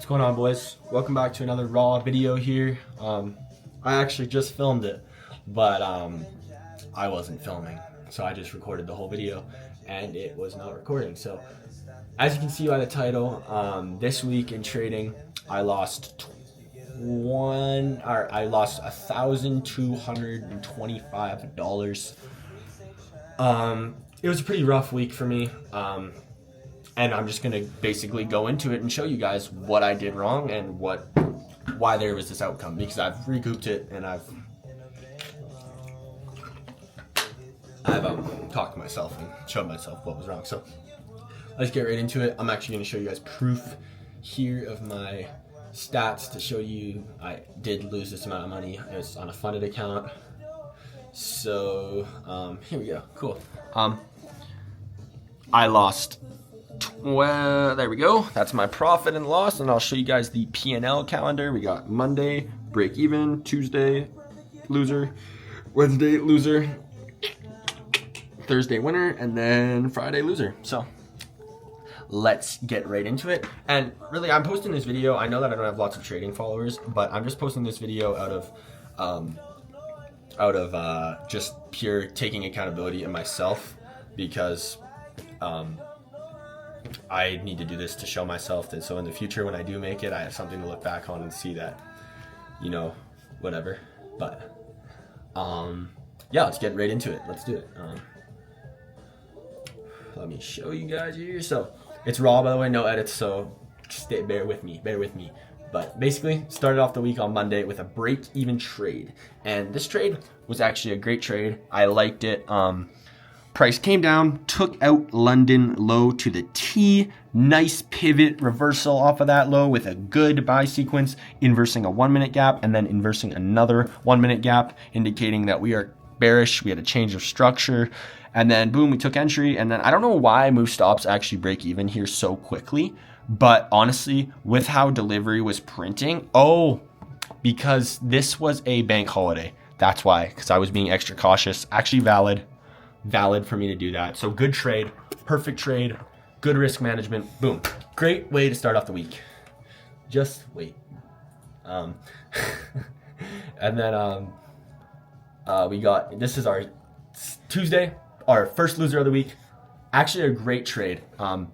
What's going on, boys? Welcome back to another raw video here. I actually just filmed it, but I wasn't filming, so I just recorded the whole video and it was not recording. So as you can see by the title, this week in trading I lost $1,225. It was a pretty rough week for me, and I'm just gonna basically go into it and show you guys what I did wrong and why there was this outcome, because I've recouped it and I've talked to myself and showed myself what was wrong. So let's get right into it. I'm actually gonna show you guys proof here of my stats to show you I did lose this amount of money. It's on a funded account. So here we go. Cool. I lost. Well, there we go. That's my profit and loss, and I'll show you guys the P&L calendar. We got Monday break even, Tuesday loser, Wednesday loser, Thursday winner, and then Friday loser. So let's get right into it. And really, I'm posting this video. I know that I don't have lots of trading followers, but I'm just posting this video out of just pure taking accountability in myself, because I need to do this to show myself that so in the future when I do make it, I have something to look back on and see that, you know, whatever. But yeah, let's get right into it. Let's do it. Let me show you guys here. So it's raw, by the way, no edits, so bear with me. But basically, started off the week on Monday with a break-even trade, and this trade was actually a great trade. I liked it. Price came down, took out London low to the T. Nice pivot reversal off of that low with a good buy sequence, inversing a 1 minute gap and then inversing another 1 minute gap, indicating that we are bearish. We had a change of structure, and then boom, we took entry. And then I don't know why move stops actually break even here so quickly, but honestly, with how delivery was printing, because this was a bank holiday. That's why, because I was being extra cautious. Actually valid for me to do that. So good trade, perfect trade, good risk management. Boom, great way to start off the week. Just wait. And then we got, this is our Tuesday, our first loser of the week. Actually a great trade. I'm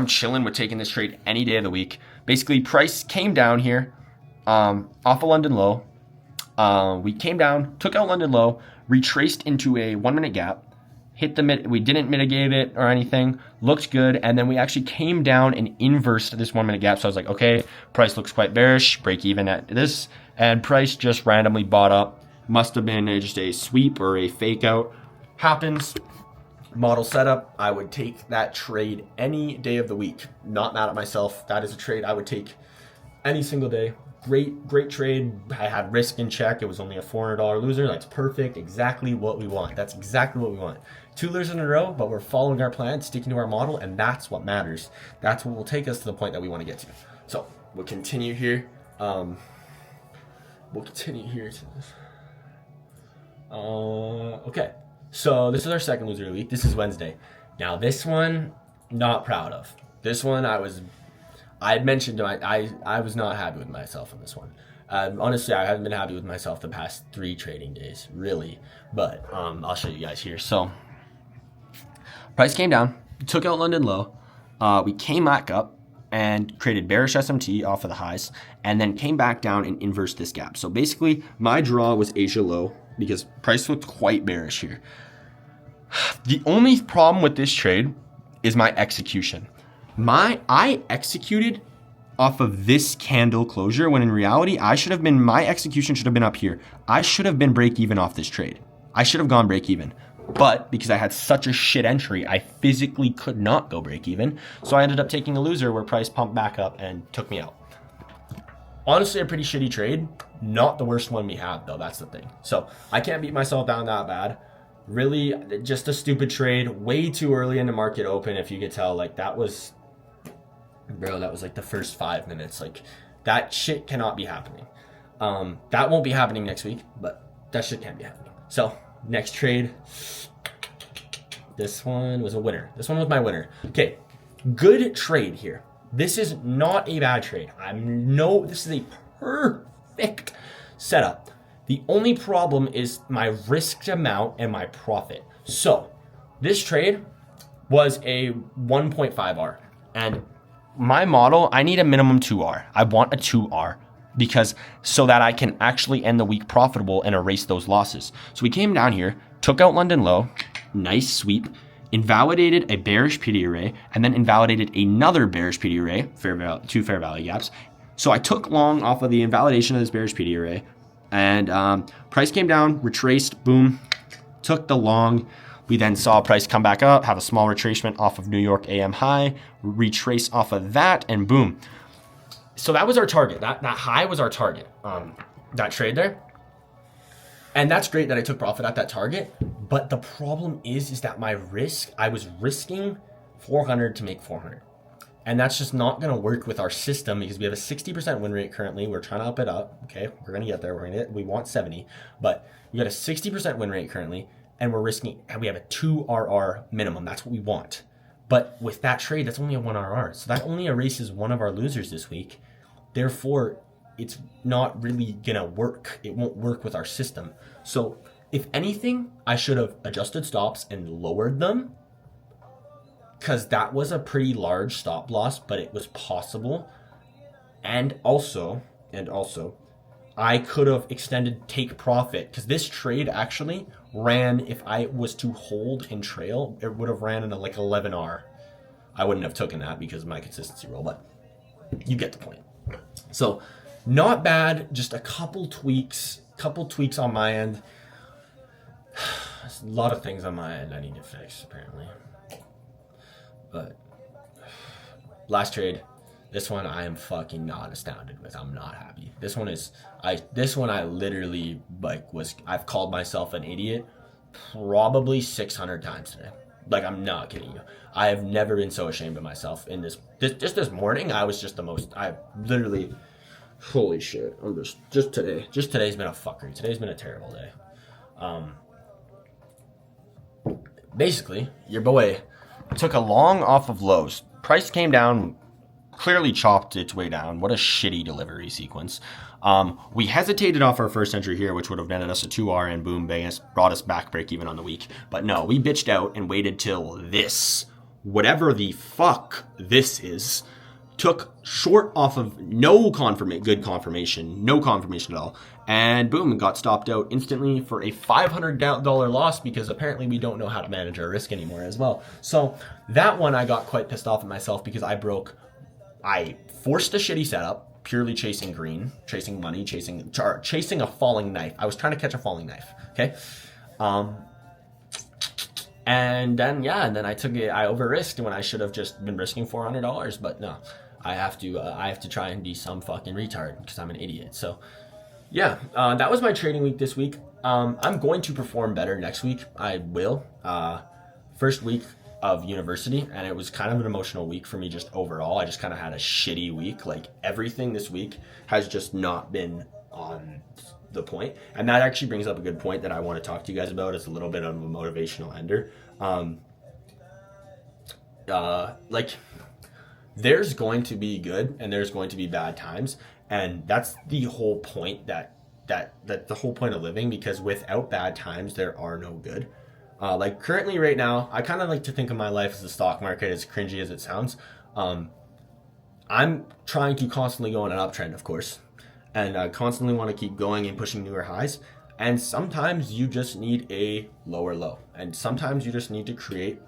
chilling with taking this trade any day of the week. Basically, price came down here off a London low. We came down, took out London low, retraced into a 1 minute gap, hit the we didn't mitigate it or anything, looked good, and then we actually came down and inversed this 1 minute gap. So I was like, okay, price looks quite bearish, break even at this, and price just randomly bought up. Must have been just a sweep or a fake out. Happens. Model setup, I would take that trade any day of the week. Not mad at myself. That is a trade I would take any single day. Great trade. I had risk in check. It was only a $400 loser. That's perfect. Exactly what we want. That's exactly what we want. 2 losers in a row, but we're following our plan, sticking to our model, and that's what matters. That's what will take us to the point that we want to get to. So we'll continue here. Okay. So this is our second loser of the week. This is Wednesday. Now this one, not proud of. This one I had mentioned I was not happy with myself on this one. Honestly, I haven't been happy with myself the past 3 trading days, really. But I'll show you guys here. So price came down, took out London low. We came back up and created bearish SMT off of the highs, and then came back down and inversed this gap. So basically, my draw was Asia low because price looked quite bearish here. The only problem with this trade is my execution. I executed off of this candle closure when in reality my execution should have been up here. I should have been break even off this trade. I should have gone break even. But because I had such a shit entry, I physically could not go break even. So I ended up taking a loser where price pumped back up and took me out. Honestly, a pretty shitty trade. Not the worst one we have though, that's the thing. So I can't beat myself down that bad. Really just a stupid trade. Way too early in the market open, if you could tell. Like that was like the first 5 minutes. Like that shit cannot be happening. That won't be happening next week, but that shit can't be happening. So next trade, this one was a winner. This one was my winner. Okay, good trade here. This is not a bad trade. This is a perfect setup. The only problem is my risk amount and my profit. So this trade was a 1.5R. And my model, I need a minimum 2R. I want a 2R because so that I can actually end the week profitable and erase those losses. So we came down here, took out London low, nice sweep, invalidated a bearish PD array, and then invalidated another bearish PD array, two fair value gaps. So I took long off of the invalidation of this bearish PD array, and price came down, retraced, boom, took the long. We then saw price come back up, have a small retracement off of New York AM high, retrace off of that, and boom. So that was our target. That high was our target, that trade there. And that's great that I took profit at that target. But the problem is that my risk, I was risking 400 to make 400. And that's just not going to work with our system because we have a 60% win rate currently. We're trying to up it up. Okay, we're going to get there. We want 70, but we got a 60% win rate currently, and we're risking, and we have a 2 RR minimum. That's what we want. But with that trade, that's only a 1 RR. So that only erases one of our losers this week. Therefore, it's not really going to work. It won't work with our system. So if anything, I should have adjusted stops and lowered them, because that was a pretty large stop loss, but it was possible. And also, I could have extended take profit, because this trade actually ran, if I was to hold and trail, it would have ran in like 11R. I wouldn't have taken that because of my consistency rule, but you get the point. So not bad, just a couple tweaks on my end. There's a lot of things on my end I need to fix, apparently. But last trade, this one I am fucking not astounded with. I'm not happy. This one I literally I've called myself an idiot probably 600 times today. Like, I'm not kidding you. I have never been so ashamed of myself in this morning. I was just I literally, holy shit. I'm just today's been a fuckery. Today's been a terrible day. Basically, your boy took a long off of lows. Price came down, clearly chopped its way down. What a shitty delivery sequence. We hesitated off our first entry here, which would have netted us a 2R, and boom, brought us back break even on the week. But no, we bitched out and waited till this, whatever the fuck this is, took short off of no confirmation at all, and boom, got stopped out instantly for a $500 loss because apparently we don't know how to manage our risk anymore as well. So that one I got quite pissed off at myself because I forced a shitty setup, purely chasing green, chasing money, chasing a falling knife. I was trying to catch a falling knife, okay? And then I over-risked when I should have just been risking $400, but no. I have to try and be some fucking retard because I'm an idiot. So yeah, that was my trading week this week. I'm going to perform better next week. I will. First week of university, and it was kind of an emotional week for me just overall. I just kind of had a shitty week. Like, everything this week has just not been on the point. And that actually brings up a good point that I want to talk to you guys about. It's a little bit of a motivational ender. There's going to be good and there's going to be bad times, and that's the whole point that the whole point of living, because without bad times there are no good. Like currently right now, I kind of like to think of my life as the stock market, as cringy as it sounds. I'm trying to constantly go on an uptrend, of course, and I constantly want to keep going and pushing newer highs. And sometimes you just need a lower low, and sometimes you just need to create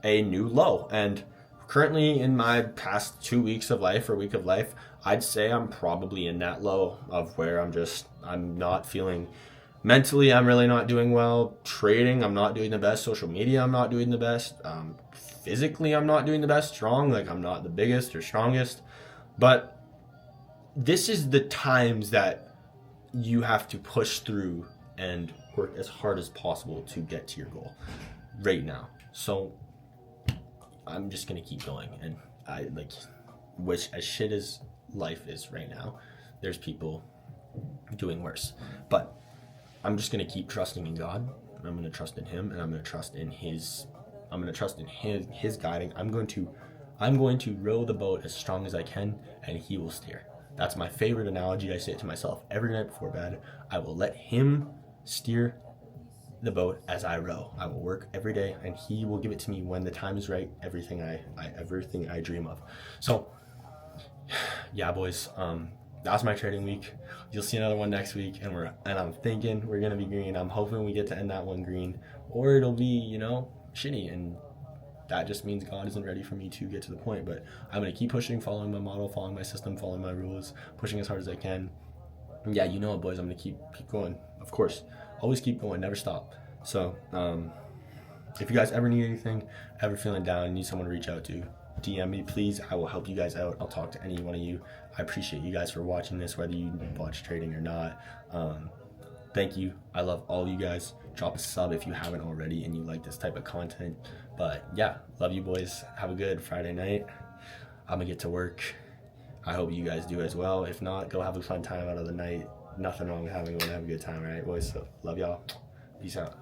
a new low. And currently in my past 2 weeks of life or week of life, I'd say I'm probably in that low of where I'm not feeling mentally, I'm really not doing well. Trading, I'm not doing the best. Social media, I'm not doing the best. Physically, I'm not doing the best. Strong, like I'm not the biggest or strongest. But this is the times that you have to push through and work as hard as possible to get to your goal right now. So I'm just going to keep going. And I which as shit as life is right now, there's people doing worse. But I'm just going to keep trusting in God. I'm going to trust in him, and I'm going to trust in his guiding. I'm going to I'm going to row the boat as strong as I can, and he will steer. That's my favorite analogy. I say it to myself every night before bed. I will let him steer the boat as I row. I will work every day, and he will give it to me when the time is right. Everything I dream of. So, yeah, boys. That's my trading week. You'll see another one next week, and I'm thinking we're gonna be green. I'm hoping we get to end that one green, or it'll be shitty, and that just means God isn't ready for me to get to the point. But I'm gonna keep pushing, following my model, following my system, following my rules, pushing as hard as I can. And yeah, it, boys. I'm gonna keep going. Of course, always keep going, never stop. So, if you guys ever need anything, ever feeling down, need someone to reach out to, DM me, please. I will help you guys out. I'll talk to any one of you. I appreciate you guys for watching this, whether you watch trading or not. Thank you. I love all you guys. Drop a sub if you haven't already and you like this type of content. But yeah, love you boys. Have a good Friday night. I'm gonna get to work. I hope you guys do as well. If not, go have a fun time out of the night. Nothing wrong with having a good time, right, boys? So love y'all. Peace out.